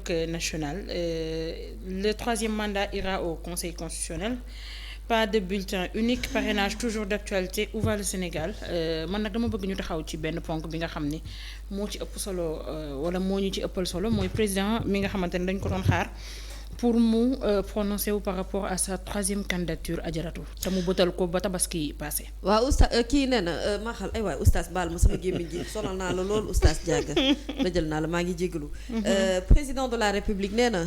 dialogue national le troisième mandat ira au Conseil constitutionnel. Pas de bulletin unique, parrainage toujours d'actualité, où va le Sénégal man nag dama bëgg ñu taxaw ci benn ponk bi nga xam ni moo ci ëpp solo wala moo ñu ci ëppal solo mooy président mi nga xamante ne dañ ko doon xaar pour mu prononcer wu par rapport à sa troisième candidature ajaratu te mu bëtal ko ba tabaski passé. waaw oustaz kii nee na ma xal ay waay oustaz baal ma sama gémmiñ gi sonal naa la loolu oustaz Diaga la jël naa la maa ngi jégalu. président de la république nee na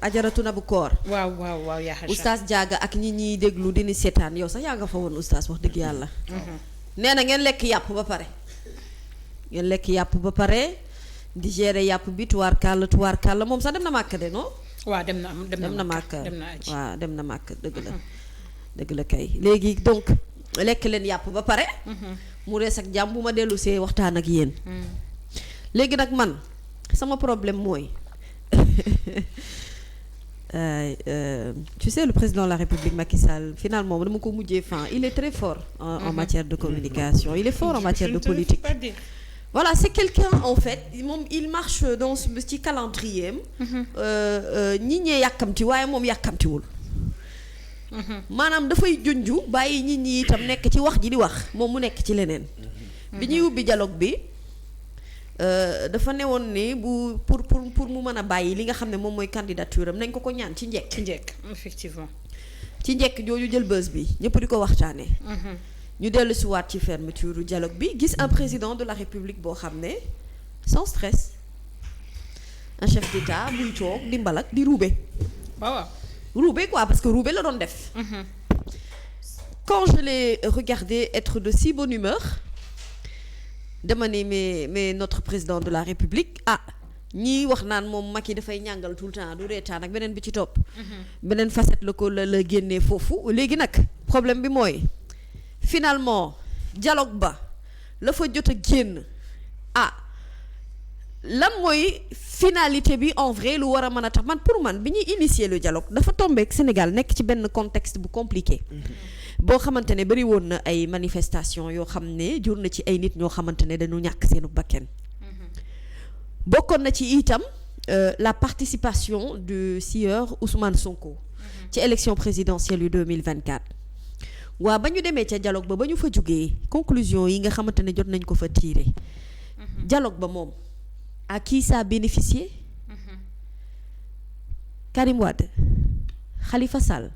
ajaratu na bu koor. waaw yaa xam oustaz Diaga ak ñi ñuy déglu dini seetaan yow sax yaa nga fa woon oustaz wax dëgg yàlla. nee na ngeen lekk yàpp ba pare. ngeen lekk yàpp ba pare. digérer yàpp bi tuwaarkàlla moom sax dem na màkk de non. waaw dem na màkk waaw dem na màkk dëgg la. dëgg la kay léegi donc lekk leen yàpp ba pare. mu rees ak jàmm bu ma dellu see waxtaan ak yéen. léegi nag man sama problème mooy tu sais le président de la République Macky Sall finalement dama ko mujjee fin il est très fort en matière de communication il est fort en matière de politique. Voilà, c'est quelqu'un en fait moom il marche dans ce petit calendrier ñi ñee yàkkamti waaye moom yàkkamtiwul. maanaam dafay junju bàyyi nit ñi itam nekk ci wax ji di wax moom mu nekk ci leneen. bi ñuy ubbi dialogue bi dafa newoon ni bu pour mu mën a bàyyi li nga xam ne moom mooy candidature am nañ ko ñaan ci njëkk. Effectivement. ci njëkk jooju jël bës bi ñëpp di ko waxtaanee. ñu dellu si waat ci fermeture dialogue bi gis un président de la république boo xam ne sans stress un chef d'état buy toog di mbalak di ruube. waaw ruube quoi parce que ruube la doon def. quand je l'ai regardé être de si bonne humeur dama ne mais notre président de la république ñii wax naan moom Macky dafay ñàngal tout le temps du reetaan ak beneen bi ci topp. beneen facette la ko la génnee foofu léegi nag problème bi mooy. finalement dialogue ba la fa jot a génn lan mooy finalité bi en vrai lu war a mën a tax man pour man bi ñuy initier le dialogue dafa tombé ak Sénégal nekk ci benn contexte bu compliqué. boo xamante ne bari woon na ay manifestations yoo xam ne jur na ci ay nit ñoo xamante ne dañu ñàkk seenu bakken. bokkoon na ci itam la participation du sieur Ousmane Sonko. ci élection présidentielle yu 2024. waaw ba ñu demee ca dialogue ba ñu fa jógee conclusion yi nga xamante ne jot nañ ko fa tirer. dialogue ba moom à qui ça a bénéficié. Karim Wade Khalifa Sall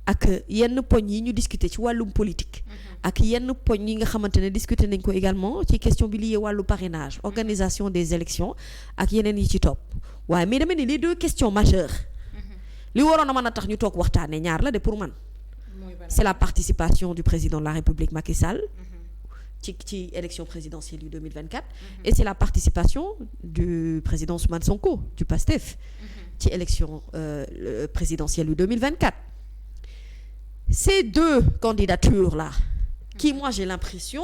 ak yenn poñ yi ñu discuter ci wàllum politique. ak yenn poñ yi nga xamante ne discuter nañ ko également ci question bi lié wàllu parrainage organisation des élections ak yeneen yi ci topp waaye mais dama ne les deux questions majeures. li waroon a mën a tax ñu toog waxtaanee ñaar la de pour man. c'est la participation du président de la République Macky Sall ci élection présidentielle du 2024 et c'est la participation du président Ousmane Sonko du PASTEF ci élection présidentielle du 2024. Ces deux candidatures là qui moi j'ai l'impression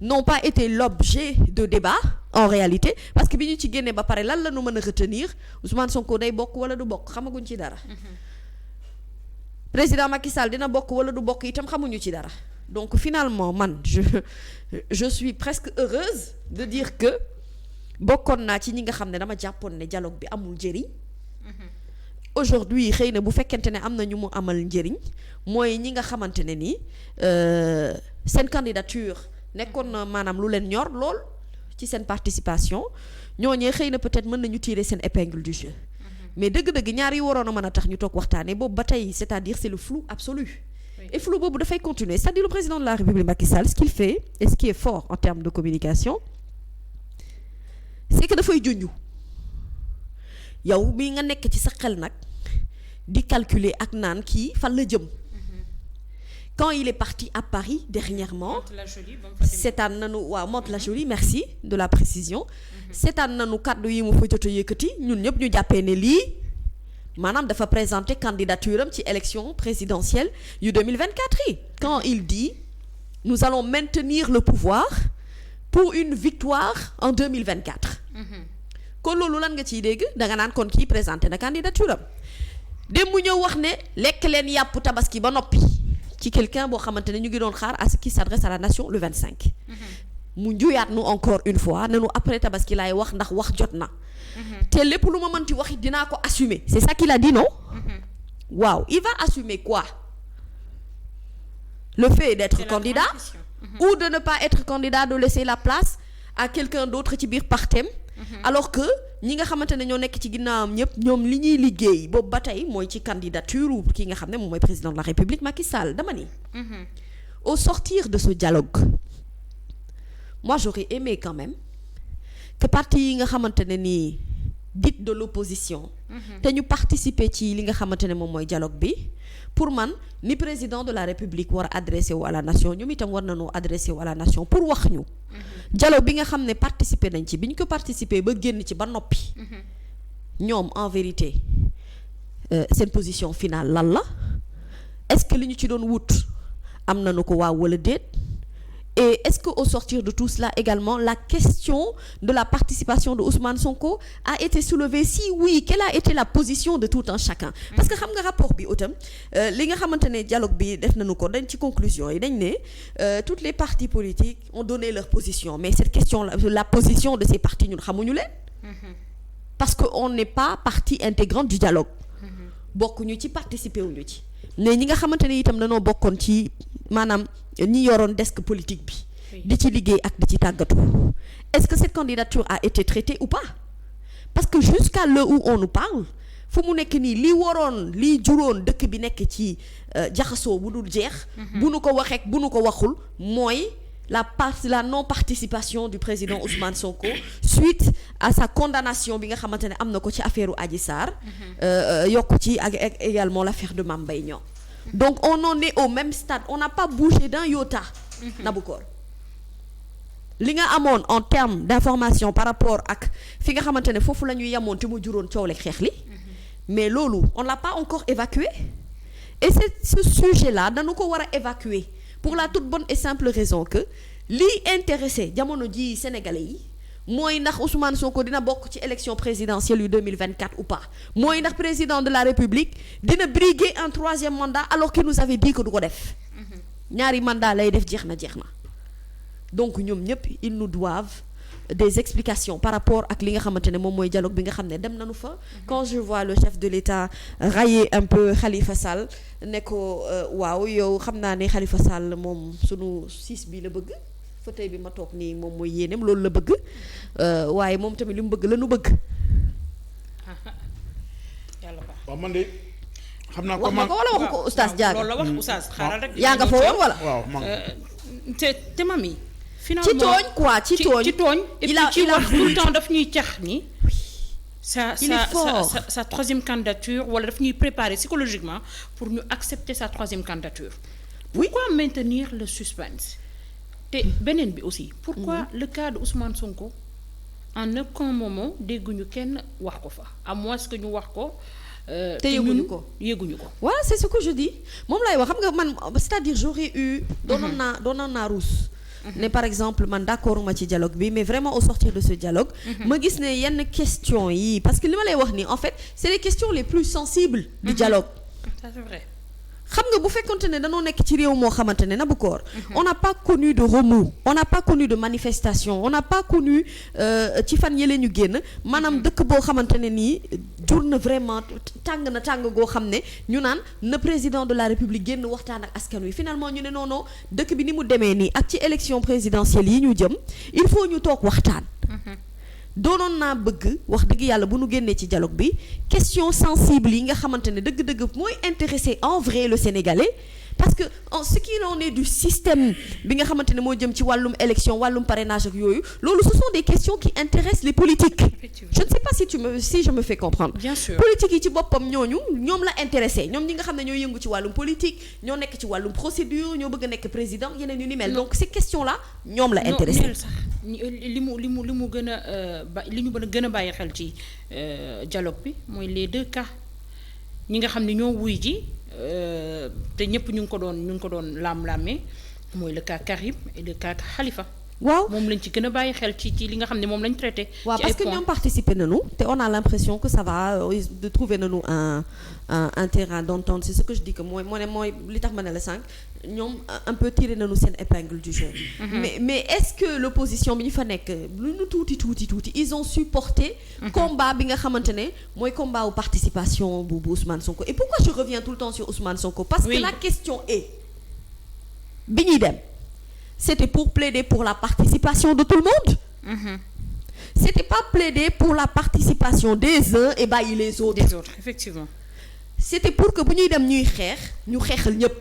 n'ont pas été l'objet de débat en réalité parce que bi ñu ci génnee ba pare lan la ñu mën a retenir Ousmane Sonko day bokk wala du bokk xamaguñ ci dara. président Macky Sall dina bokk wala du bokk itam xamuñu ci dara donc finalement man je suis presque heureuse de dire que bokkoon naa ci ñi nga xam ne dama jàppoon ne dialogue bi amul njëriñ. aujourd'hui xëy na bu fekkente ne am na ñu mu amal njëriñ mooy ñi nga xamante ne ni seen candidature nekkoon na maanaam lu leen ñor lool ci seen participation ñooñee xëy na peut-être mën nañu tirer seen épingle du jeu. mais dëgg-dëgg ñaar yi waroon a mën a tax ñu toog waxtaanee boobu ba tey c'est-à-dire c'est le flou absolu. Oui. Et flou boobu dafay continuer c'est-à-dire le président de la République Macky Sall ce qu'il fait et ce qui est fort en termes de communication c'est que dafay junju yow mi nga nekk ci sa xel nag di calculer ak naan kii fan la jëm. quand il est parti à Paris dernièrement seetaan nañu waaw Mantes-la-Jolie merci de la précision seetaan nañu kàddu yi mu fa jot a yëkkati ñun ñëpp ñu jàppee ne lii maanaam dafa présenter candidature am ci élection présidentielle yu 2024 yi quand il dit nous allons maintenir le pouvoir pour une victoire en 2024 kon loolu lan nga ciy dégg danga naan kon kii présenté na candidature am dem mu ñëw wax ne lekk leen yàpp tabaski ba noppi ci quelqu'un boo xamante ne ñu ngi doon xaar à ce qui s'adresse à la nation le 25. mu njuyaat nu encore une fois ne nu après tabaski laay wax ndax wax jot na. te lépp lu ma mënti wax it dinaa ko assumer c'est ça qu'il a dit non. waaw il va assumer quoi. Le fait d'être candidat ou de ne pas être candidat, de laisser la place à quelqu'un d'autre ci biir partem alors que ñi nga xamante ne ñoo nekk ci ginnaawam ñëpp ñoom li ñuy liggéey boobu ba tey mooy ci candidature ou ki nga xam ne moom mooy président de la République Macky Sall dama ni au sortir de ce dialogue moi j'aurais aimé quand même que parti yi nga xamante ne nii dite de l'opposition te ñu participer ci li nga xamante ne moom mooy dialogue bi pour man ni président de la République war a adressé wu à la nation ñoom itam war nañoo adressé wu à la nation pour wax ñu dialogue bi nga xam ne participer nañ ci bi ñu ko participer ba génn ci ba noppi ñoom en vérité seen position finale lan la est-ce que li ñu ci doon wut am nañu ko waaw wala déet. Et est-ce que au sortir de tout cela également la question de la participation de Ousmane Sonko a été soulevée? Si oui, quelle a été la position de tout un chacun? Parce que xam nga rapport bi itam li nga xamante ne dialogue bi def nañu ko dañ ci conclusion yi dañ ne toutes les partis politiques ont donné leur position mais cette question la position de ces partis ñun xamuñu leen parce que on n'est pas partie intégrante du dialogue bokkuñu ci participer wuñu ci mais ñi nga xamante ne itam dañoo bokkoon ci maanaam ñi yoroon desk politique bi di ci liggéey ak di ci tàggatu est-ce que cette candidature a été traitée ou pas parce que jusqu'à l'heure où on nous parle fu mu nekk nii li waroon li juróon dëkk bi nekk ci jaxasoo bu dul jeex bu nu ko waxeek bu nu ko waxul mooy la non-participation du président Ousmane Sonko suite à sa condamnation bi nga xamante ne am na ko ci affaire u Adji Sarr yokku ci ak également l'affaire de Mame Mbaye Niang donc on en est au même stade on n'a pas bougé d'un iota Naboucor li nga amoon en termes d'information par rapport ak fi nga xamante ne foofu la ñuy yamoon te mu juróon coow leeg xeex li mais loolu on l'a pas encore évacué et c'est ce sujet-là dañu ko war a évacuer pour la toute bonne et simple raison que lii intéressé jamono ji Sénégalais yi mooy ndax Ousmane Sonko dina bokk ci élection présidentielle yu 2024 ou pas mooy ndax président de la République dina briguer un troisième mandat alors qu'il nous avait dit que du ko def ñaari mandat lay def jeex na donc ñoom ñëpp ils nous doivent des explications par rapport ak li nga xamante ne moom mooy dialogue bi nga xam ne dem nañu fa quand je vois le chef de l'État railler un peu Khalifa Sall ne ko waaw yow xam naa ne Khalifa Sall moom sunu siis bi la bëgg fauteuil bi ma toog nii moom mooy yéeneem loolu la bëgg waaye moom tamit li mu bëgg la nu bëgg. waaw man de xam naa wax na ko wala waxu ko oustaz Diagne loolu la wax oustaz xaaral rek yaa nga fa woon wala. waaw man te mami. finalement ci tooñ quoi ci tooñ. ci tooñ et puis ci wax tout le temps daf ñuy cax ni. sa troisième candidature wala daf ñuy préparer psychologiquement pour ñu accepter sa troisième candidature. Pourquoi maintenir le suspense? te beneen bi aussi pourquoi le cas de Ousmane Sonko en aucun moment dégguñu kenn wax ko fa à moins que ñu wax ko te yëguñu ko voilà c'est ce que je dis moom laay wax xam nga man c'est-à-dire j'aurais eu doonoon naa ruus ne par exemple man d'accord ma ci dialogue bi mais vraiment au sortir de ce dialogue ma gis ne yenn questions yi parce que li ma lay wax ni en fait c'est les questions les plus sensibles du dialogue ça c'est vrai xam nga bu fekkonte ne dañoo nekk ci réew moo xamante ne Naboucor on n'a pas connu de remous on n'a pas connu de manifestation on n'a pas connu ci fan yële ñu génn maanaam dëkk boo xamante ne nii jur na vraiment tàng goo xam ne ñu naan na président de la République génn waxtaan ak askan wi finalement ñu ne non dëkk bi ni mu demee nii ak ci élection présidentielle yi ñu jëm il faut ñu toog waxtaan doonoon naa bëgg wax dëgg yàlla bu nu génnee ci dialogue bi question sensible yi nga xamante ne dëgg-dëgg mooy intéresser en vrai le Sénégalais parce que en ce qu'il en est du système bi nga xamante ne moo jëm ci wàllum élection wàllum parrainage ak yooyu loolu ce sont des questions qui intéressent les politiques je ne sais pas si je me fais comprendre bien sûr politique yi ci boppam ñoom la intéressé ñoom ñi nga xam ne ñoo yëngu ci wàllum politique ñoo nekk ci wàllum procédure ñoo bëgg a nekk président yeneen yu ni mel donc ces questions là ñoom la intéressé sax li mu gën a li ñu gën a bàyyi xel ci dialogue bi mooy les deux cas ñi nga xam ne ñoo wuy ji te ñëpp ñu ngi ko doon laam-laamee mooy le cas Karim et le cas Khalifa waaw moom lañ ci gën a bàyyi xel ci li nga xam ne moom lañ traité. waaw ci parce que ñoom participer nañu te on a l'impression que ça va de trouver nañu un terrain d'entente c'est ce que je dis que mooy li tax ma ne la sànq ñoom un peu tiré nañu seen épingle du jeu. mais est-ce que l'opposition bi ñu fa nekk lu ñu tuuti ils ont supporté combat bi nga xamante ne mooy combat wu participation bu Ousmane Sonko et pourquoi je reviens tout le temps sur Ousmane Sonko parce que la question est bi ñuy dem c'était pour plaider pour la participation de tout le monde. C'était pas plaider pour la participation des uns et bàyyi les autres. Des autres, effectivement. C'était pour que bu ñuy dem ñuy xeex ñu xeexal ñëpp.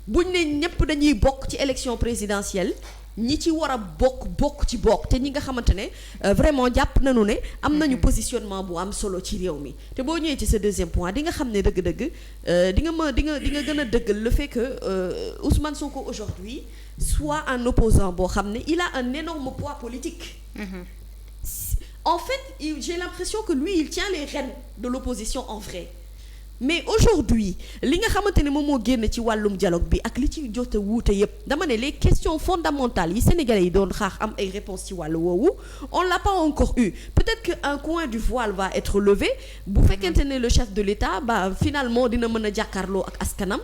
buñ ne ñëpp dañuy bokk ci élection présidentielle ñi ci war a bokk ci bokk te ñi nga xamante ne vraiment jàpp nañu ne am nañu positionnement bu am solo ci réew mi te boo ñëwee ci sa deuxième point di nga xam ne dëgg-dëgg di nga gën a dëggal le fait que Ousmane Sonko aujourd'hui soit un opposant boo xam ne il a un énorme poids politique. En fait j'ai l'impression que lui il tient les rênes de l'opposition en vrai. Mais aujourd'hui li nga xamante ne moom moo génn ci wàllum dialogue bi ak li ci jot a wuute yépp dama ne les questions fondamentales yi Sénégalais yi doon xaar am ay réponses ci wàllu woowu on l'a pas encore eu peut-être que un coin du voile va être levé bu fekkente ne le chef de l'État finalement dina mën a jàkkaarloo ak askanam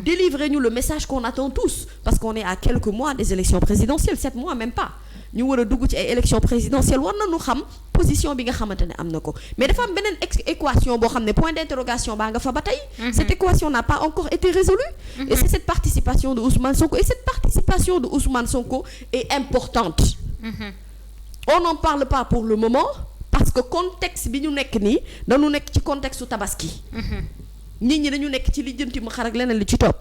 délivrer ñu le message qu'on attend tous parce qu'on est à quelques mois des élections présidentielles 7 mois même pas ñu war a dugg ci ay élections présidentielles war nañu xam position bi nga xamante ne am na ko mais dafa am beneen équation boo xam ne point d'interrogation baa nga fa ba tey. Cette équation n'a pas encore été résolue. Et c'est cette participation de Ousmane Sonko et cette participation de Ousmane Sonko est importante. On n'en parle pas pour le moment parce que contexte bi ñu nekk nii dañu nekk ci contexte su tabaski. nit ñi dañu nekk ci lijjanti mu xar ak leneen li ci topp.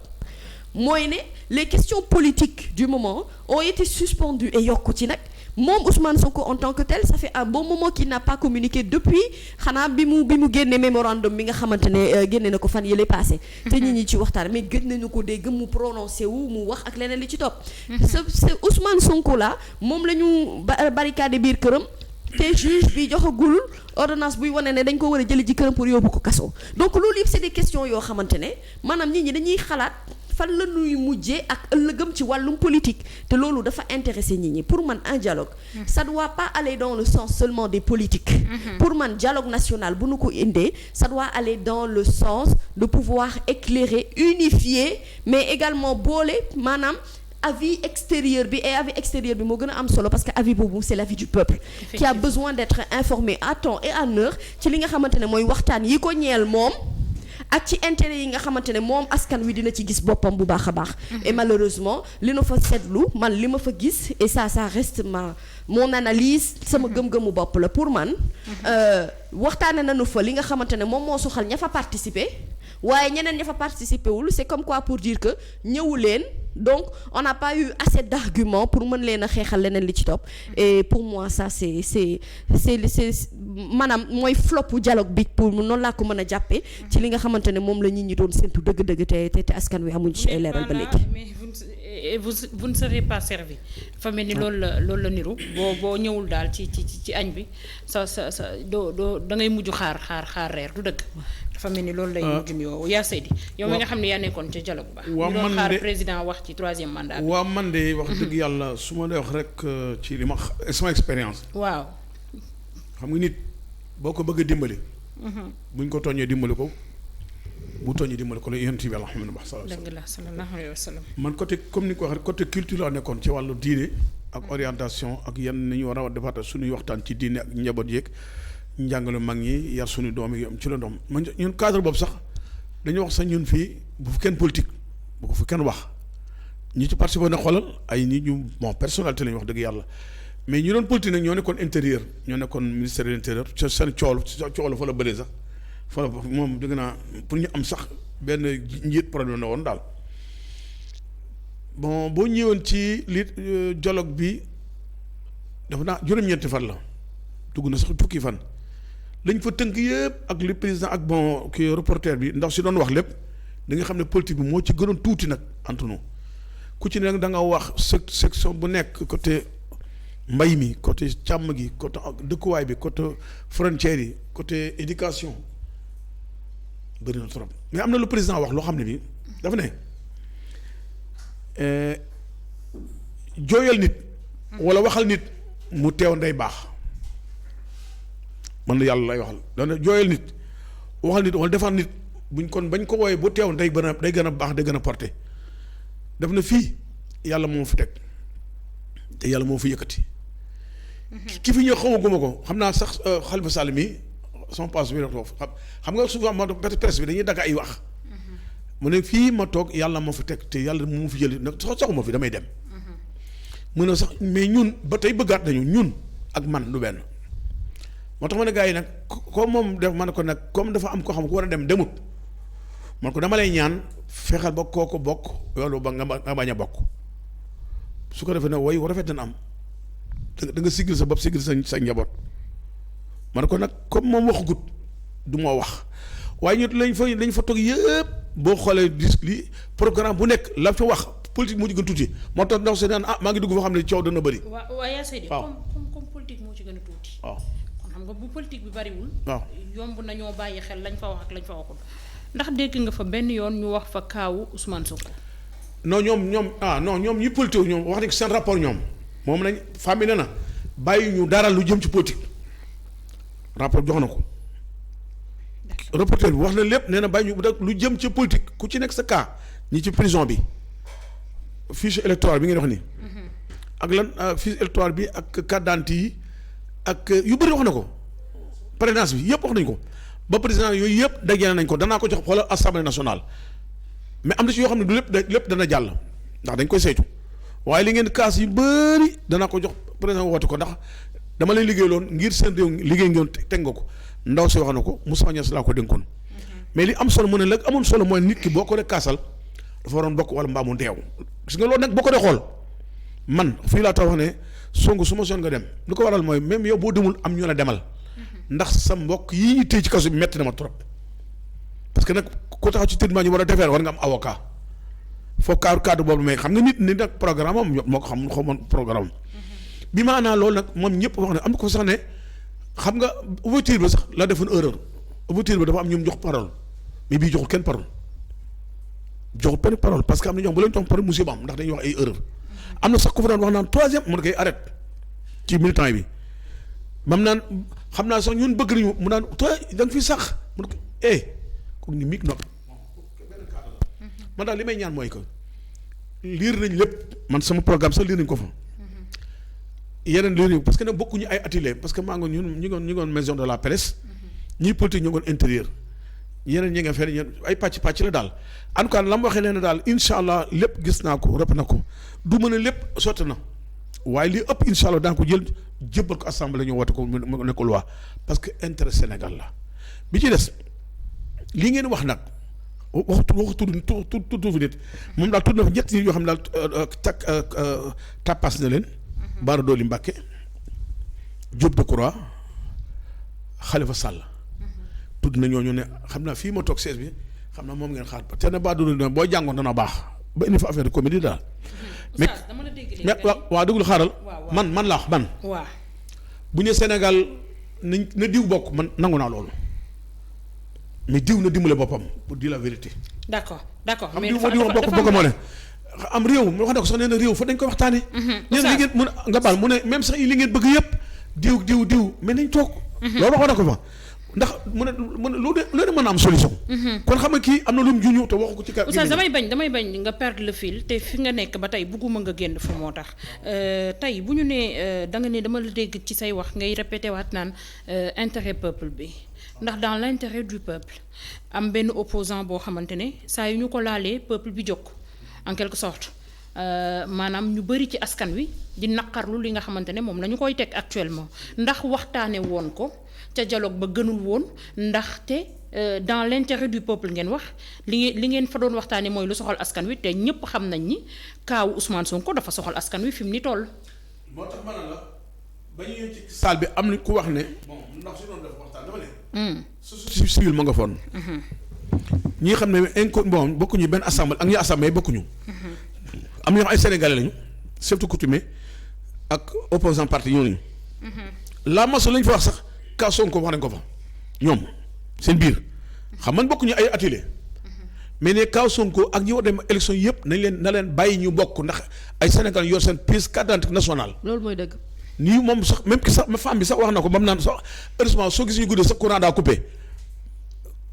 mooy ne les questions politiques du moment ont été suspendues et yokku ci nag moom Ousmane Sonko en tant que tel ça fait un bon moment qu'il n'a pas communiqué depuis xanaa bi mu génne mémorandum bi nga xamante ne génne na ko fan yële passé te nit ñi ci waxtaan mais gën nañu ko dégg mu prononcé wu mu wax ak leneen li ci topp c'est Ousmane Sonko là moom la ñu barricade biir këram te juge bi joxagul ordonnance buy wane ne dañ ko war a jëli ci këram pour yóbbu ko kaso donc loolu yëpp c'est des questions yoo xamante ne maanaam nit ñi dañuy xalaat fan la ñuy mujjee ak ëllëgëm ci wàllum politique te loolu dafa intéresser nit ñi pour man un dialogue ça doit pas aller dans le sens seulement des politiques pour man dialogue national bu nu ko indee ça doit aller dans le sens de pouvoir éclairer unifier mais également boole maanaam avis extérieur bi et avis extérieur bi moo gën a am solo parce que avis boobu c'est l'avis du peuple qui a besoin d'être informé à temps et à heure ci li nga xamante ne mooy waxtaan yi ko ñeel moom ak ci intérêt yi nga xamante ne moom askan wi dina ci gis boppam bu baax a baax et malheureusement li na fa seetlu man li ma fa gis et ça reste mon analyse sama gëm-gëmu bopp la pour man waxtaane nañu fa li nga xamante ne moom moo soxal ña fa participer waaye ñeneen ña fa participer wul c'est comme quoi pour dire que ñëwu leen donc on n'a pas eu assez d'arguments pour mën leen a xeexal leneen li ci topp et pour moi ça c'est maanaam mooy floppu dialogue bi pour noonu laa ko mën a jàppee ci li nga xamante ne moom la nit ñi doon séntu dëgg-dëgg te askan wi amuñ ci ay leeral ba léegi. mais vous ne serez pas servi dafa mel ni loolu la niru boo ñëwul daal ci añ bi sa doo da ngay mujj xaar reer du dëgg. dafa mel ni loolu lay mujj yow yaa Seydi yow mi nga xam ne yaa nekkoon ca dialogue ba ñu doon xaar président wax ci 3e mandat bi waaw man de wax dëgg yàlla su ma dee wax rek ci li ma sama expérience waaw xam nga nit boo ko bëgg a dimbali buñ ko tooñee dimbali ko bu tooñee dimbali ko la yonent bi sallallahu alayhi wa sallam man côté comme ni ko waxee côté culture la nekkoon ci wàllu diine ak orientation ak yan ni ñu war a defaat suñuy waxtaan ci diine ak njaboot yeeg njàngale mag ñi yar suñu doom yi am ci la doom man ñun cadre boobu sax dañu wax sax ñun fii bu fi kenn politique bu ko fi kenn wax ñi ci participé na xoolal ay nit ñu bon personnalité lañu wax dëgg yàlla mais ñu doon politique nag ñoo nekkoon intérieur ñoo nekkoon ministère de l'intérieur ca seen coow la fa la bëree sax fa la moom dëgg naa pour ñu am sax benn njiit problème na woon daal bon boo ñëwoon ci li dialogue bi dafa naa juróom-ñeenti fan la dugg na sax fukki fan lañ fa tënk yëpp ak li président ak bon kii reporter bi ndax si doon wax lépp da nga xam ne politique bi moo ci gënoon tuuti nag entre nous ku ci ne da nga wax section bu nekk côté mbay mi côté càmm gi côté dëkkuwaay bi côté frontière yi côté éducation bëri na trop mais am na lu président wax loo xam ne bi dafa ne jooyal nit wala waxal nit mu teew nday baax man la yàlla lay waxal dana jooyal nit waxal nit wala defar nit buñ kon bañ ko wooyee bu teew day gën a baax day gën a porté def na fii yàlla moo fi teg te yàlla moo fi yëkkati ki fi ñëw xamaguma ko xam naa sax Khalifa Sall mi son passe bi xam nga souvent ma presse bi dañuy dagg ay wax mu ne fii ma toog yàlla moo fi teg te yàlla mu fi jëli nag soxuma fi damay dem mu ne sax mais ñun ba tey bëggaat nañu ñun ak man du benn moo tax ma ne gars yi nag comme moom def ma ne ko nag comme dafa am ko xam ku war a dem demut man ko dama lay ñaan fexeel ba kooku bokk yoolu ba nga bañ a bokk su ko defee nag way rafet dana am da nga siggil sa bopp siggil sa njaboot man ko nag comme moom waxagut du ma wax waaye ñu lañ fa toog yëpp boo xoolee dis li programme bu nekk la fa wax politique moo ci gën tuuti moo tax ndax naan maa ngi dugg foo xam ne coow dana bëri. waaw yaa Seydi comme politique moo ci gën a tuuti. waaw kon xam nga bu politique bi bariwul. waaw yomb nañoo bàyyi xel lañ fa wax ak lañ fa waxul ndax dégg nga fa benn yoon ñu wax fa kaawu Ousmane Sonko. non ñoom ñi politique ñoom wax nañ ko seen rapport ñoom moom lañ famille na bàyyi ñu dara lu jëm ci politique rapport jox na ko. reporter bi wax na lépp nee na bàyyi ñu lu jëm ci politique ku ci nekk sa cas ñi ci prison bi fiche électorale bi ngeen wax nii. ak lan fiche électorale bi ak carte d'identité yi ak yu bëri wax na ko parrainage bi yëpp wax nañ ko ba président yooyu yëpp dajale nañ ko danaa ko jox xoolal assemblée nationale mais am na ci yoo xam ne du lépp dana jàll ndax dañ koy saytu waaye li ngeen kaas yu bëri danaa ko jox président woote ko ndax dama lay liggéeyaloon ngir seen réew liggéey ngeen teg nga ko ndaw si wax na ko Moussa Niass laa ko dénkoon mais li am solo mu ne la amoon solo mooy nit ki boo ko dee kaasal dafa waroon bokk wala mbaa mu ndeew gis nga loolu nag boo ko dee xool man fii laa tax wax ne Sonko su ma soon nga dem lu ko waral mooy même yow boo demul am ñu la demal ndax sa mbokk yii ñu téye ci kaso bi metti na ma trop parce que nag ku taxaw ci tribunal ñu war a defeer war nga am avocat foo cadre boobu mais xam nga nit nag programme am moo ko xam xamoon programme bi maanaa loolu nag moom ñëpp wax ne am na ko sax ne xam nga ouverture ba sax la defoon erreur ouverture ba dafa am ñoom jox parole mais bii joxul kenn parole joxul benn parole parce que am na ñoom bu leen jox parole musiba am ndax dañuy wax ay erreur am na sax ku fa daan wax naan troisième mun koy arrête ci militant yi bi mam naan xam naa sax ñun bëgg nañu mu naan toi da nga fi sax mun ko kooku ni mig noppi man daal li may ñaan mooy que liir nañ lépp man sama programme sax liir nañ ko fa yeneen liir parce que nag bokkuñu ay atelier parce que maa ngi ñun ñu ngoon maison de la presse ñii politique ñu ngoon intérieur yeneen ñi nga fenn ay pàcc la daal en tout cas la mu waxee leen daal incha allah lépp gis naa ko rëpp na ko du mën a lépp sotti na waaye li ëpp incha allah daan ko jël jébbal ko assemblée ñu woote ko mu nekk loi parce que intérêt Sénégal la bi ci des li ngeen wax nag waxu tudd fi nit moom daal tudd na fa ñetti nit yoo xam ne daal tappas na leen Bara Dolly Mbacké Diop Decroix Khalifa Sall tudd na ñooñu ne xam naa fii ma toog sees bi xam naa moom ngeen xaar ba te ne Bara Dolly boo jàngoon dana baax ba indi fa affaire de comédie daal mais waaw déglu xaaral man laa wax man waaw bu ñu Sénégal na diw bokk man nangu naa loolu mais diw na dimbale boppam pour dire la vérité d'accord am diw moo diw bokk moo ne am réew mu wax ne ko sax nee na réew fa dañ koy waxtaane ñeen li ngeen mun nga baal mu ne même sax li ngeen bëgg yëpp diw mais nañ toog loolu waxoon na ko fa ndax mu ne lu ne mën a am solution kon xam nga kii am na lu mu juñu te waxu ko ci kàddu Oustaz damay bañ nga perdre le fil te fi nga nekk ba tey bugguma nga génn fa moo tax tey bu ñu nee da nga ne dama la dégg ci say wax ngay répété waat naan intérêt peuple bi ndax dans l'intérêt du peuple am benn opposant boo xamante ne saa yu ñu ko laalee peuple bi jóg en quelque sorte maanaam ñu bëri ci askan wi di naqarlu li nga xamante ne moom la ñu koy teg actuellement ndax waxtaane woon ko ca dialogue ba gënul woon ndaxte dans l'intérêt du peuple ngeen wax li ngeen fa doon waxtaane mooy lu soxal askan wi te ñëpp xam nañ ni kaawu Ousmane Sonko dafa soxal askan wi fi mu ni toll. moo tax ma ne la ba ñu ñëw ci salle bi am na ku wax ne bon ndax su doon def waxtaan dama ne. société civile ma nga foon. ñi xam ne bon bokkuñu benn assemblée ak ñi assemblée bokkuñu. am na ñoo xam ay sénégalais lañu surtout coutumier ak opposant parti ñooñu. la maso lañ fa wax sax ka Sonko wax nañ ko fa ñoom seen biir xam man bokkuñu ay atelier mais ne kaw Sonko ak ñi war dem élection yëpp na leen bàyyi ñu bokk ndax ay Sénégal yor seen pièce carte d'identité nationale. loolu mooy dëgg. nii moom sax même ki sax femme bi sax wax na ko ba mu naan sax heureusement soo gis ñu guddee sax courant daa coupé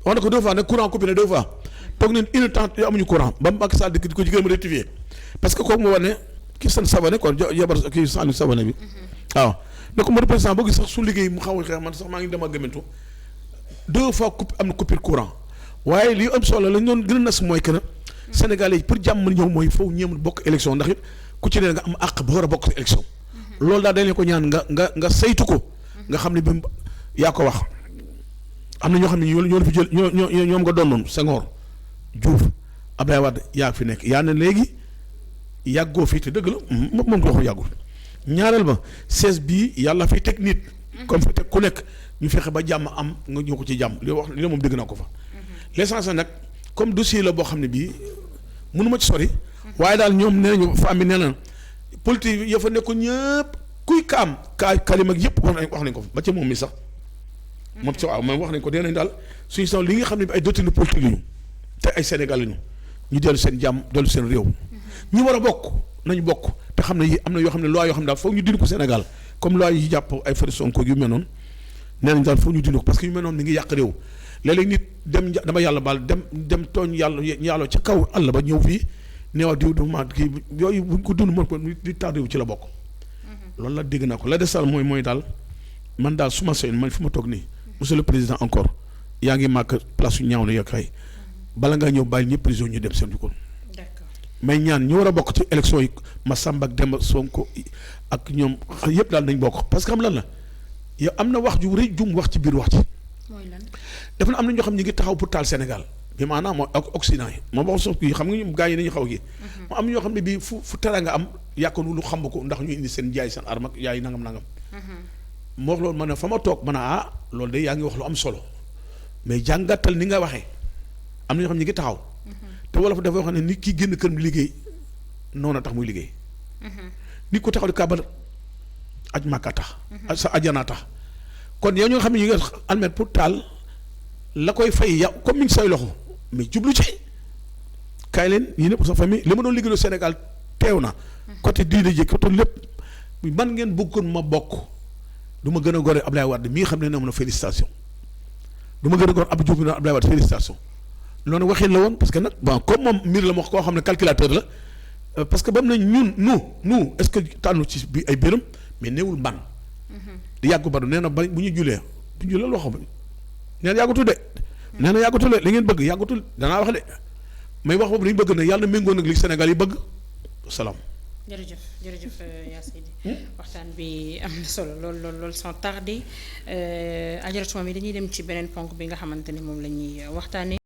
wax na ko 2 fois ne courant coupé ne 2 fois toog nañ une temps amuñu courant ba Macky Sall di ko jigéen rectifier parce que kooku moo wax ne kii seen Savané quoi jabar kii Saliou Savané bi waaw ne ko mo président boo gis sax su liggéey mu xaw a xeex man sax maa ngi dem a gëmantu 2 fois am na coupure courant waaye li am solo lañ doon gën a nas mooy que ne Sénégalais yi pour jàmm ñëw mooy foofu ñeem bokk élection ndax it ku ci ne nga am àq ba war a bokk élection loolu daal dañ leen ko ñaan nga saytu ko nga xam ne bi yaa ko wax am na ñoo xam ne ñoo fi jël ñoom nga doon noonu Senghor Diouf Abdoulaye Wade yaa fi nekk yaa ne léegi yàggoo fii te dëgg la moom ko yàggul ñaareel ba 16 bii yàlla fi teg nit comme fi teg ku nekk ñu fexe ba jàmm am nga ñëw ko ci jàmm li wax li moom dégg naa ko fa l'essentiel nag comme dossier la boo xam ne bii mënuma ci sori waaye daal ñoom nee nañu famille nee na politique ya fa nekkoon ñëpp kuy kalima yëpp wax nañ ko fa ba ci moom mi sax moom ci waaw moom wax nañ ko dee nañ daal suñu sax li nga xam ne bi ay doctrine politique lañu te ay Sénégal lañu ñu dellu seen jàmm dellu seen réew ñi war a bokk nañu bokk te xam ne am na yoo xam ne loi yoo xam ne daal foog ñu dindi ko Sénégal comme loi yi jàpp ay fari Sonko yu mel noonu nee nañ daal foog ñu dindi ko parce que yu mel noonu mi ngi yàq réew léeg-léeg nit dem dama yàlla baal dem tooñ yàlla ca kaw àll ba ñëw fii neewa diw dama kii yooyu buñ ko dund mën ko di tardé wu ci la bokk loolu la dégg naa ko la desal mooy daal man daal su ma soyoon man fi ma toog nii monsieur le président encore yaa ngi màkk place yu ñaaw la ya kay bala ngaa ñëw bàyyi ñëpp prison ñu dem seen jukkoon may ñaan ñu war a bokk ci élection yi Massamba ak Demba Sonko ak ñoom yëpp daal nañ bokk parce que xam lan la yow am na wax ju rëy jum wax ci biir wax ci dafa am na ñoo xam ñu ngi taxaw pour taal Sénégal bi maanaam mooy ak Occident yi moom wax sof kii xam nga ñu gars yi nañu xaw gi mu am ñoo xam ne bii fu tera nga am yàkkoon lu xam ko ndax ñu indi seen jaay seen arme ak yaay nangam moo wax loolu ma ne fa ma toog ma ne loolu de yaa ngi wax lu am solo mais jàngatal ni nga waxee am na ñoo xam ñu ngi taxaw te wolof dafa wax ne nit ki génn kër liggéey noonu a tax muy liggéey nit ko taxaw di kàbal aj màkka tax sa ajana tax kon yow ñoo xam ne ñu ngi almet pour taal la koy fay ya comme mi ngi say loxo mais jublu ci kaay leen yi ne pour sa famille li ma doon liggéeyoo Sénégal teew na côté diine ji côté lépp man ngeen bëggoon ma bokk du ma gën a gore Abdoulaye Wade mii xam ne ne am na félicitation du ma gën a gore Abdou Diouf ne Abdoulaye Wade félicitation loolu waxin la woon parce que nag bon comme moom mbir la ma wax koo xam ne calculateur la parce que ba mu ne nous est-ce que tànnu ci bi ay biram mais néewul man di yàggu badu nee na ba bu ñu julee loo xam nee na yàggutul de nee na yàggutul de li ngeen bëgg yàggutul danaa wax de may wax boobu li ñu bëgg nag yàlla na méngoo nag li Sénégal yi bëgg salaam. jërëjëf yaa Seydi waxtaan bi am na solo lool sans tarder ajaratu mi dañuy dem ci beneen ponk bi nga xamante ni moom la ñuy waxtaanee.